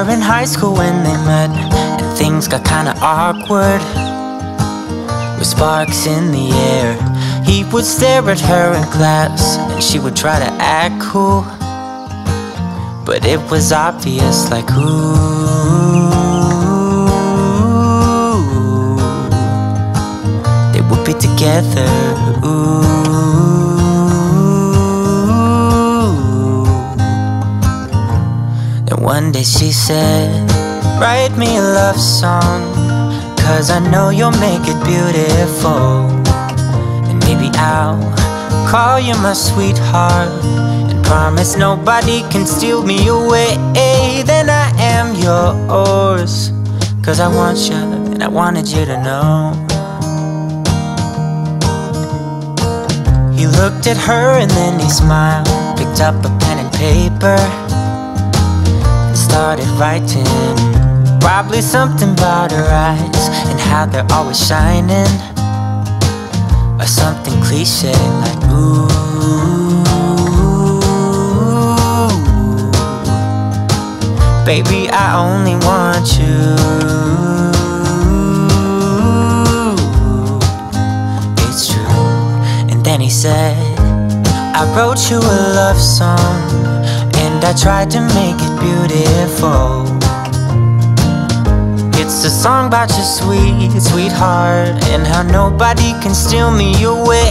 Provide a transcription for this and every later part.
were in high school when they met, and things got kinda awkward. With sparks in the air, he would stare at her in class, and she would try to act cool. But it was obvious, like, ooh, they would be together, ooh. Then one day she said, write me a love song, 'cause I know you'll make it beautiful. And maybe I'll call you my sweetheart, promise nobody can steal me away. Then I am yours, 'cause I want you and I wanted you to know. He looked at her and then he smiled, picked up a pen and paper, and started writing. Probably something about her eyes and how they're always shining, or something cliche like, ooh, baby, I only want you. It's true. And then he said, I wrote you a love song, and I tried to make it beautiful. It's a song about your sweet, sweetheart, and how nobody can steal me away.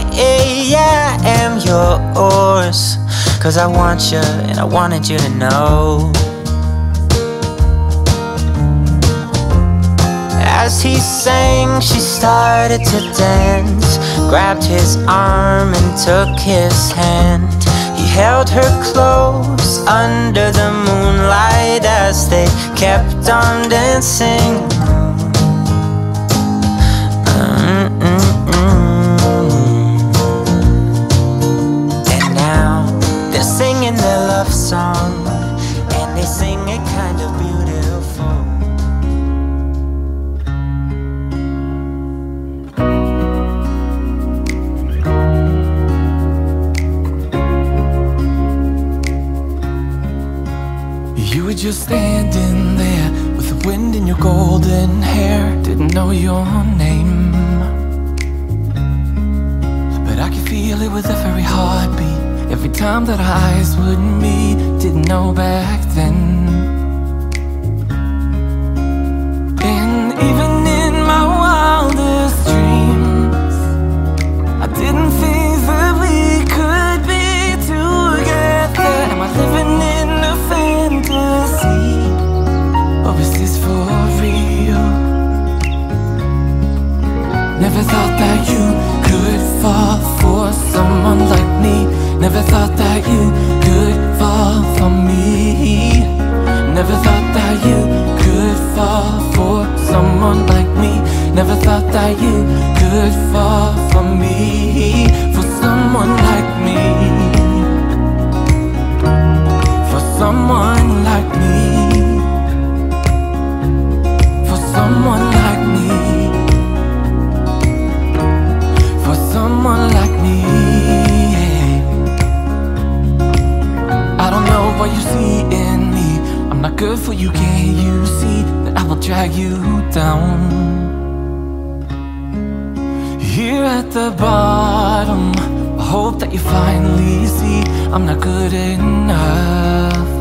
Yeah, I am yours, 'cause I want you and I wanted you to know. As he sang, she started to dance, grabbed his arm and took his hand. He held her close under the moonlight as they kept on dancing. And now they're singing their love song, and they sing it kind of beautiful. You were just standing there with the wind in your golden hair. Didn't know your name, but I could feel it with every heartbeat, every time that our eyes would meet. Didn't know back then. And even in my wildest dreams, I didn't think that we could be together. Am I living in a fantasy, or is this for real? Never thought that you could fall for someone like me. Never thought that you could fall for me. Never thought that you could fall for someone like me. Never thought that you could fall for me, for someone like me, for someone like me, for someone like me, for someone like me. I don't know what you see in me. I'm not good for you, can't you see that I will drag you down? Here at the bottom, I hope that you finally see I'm not good enough.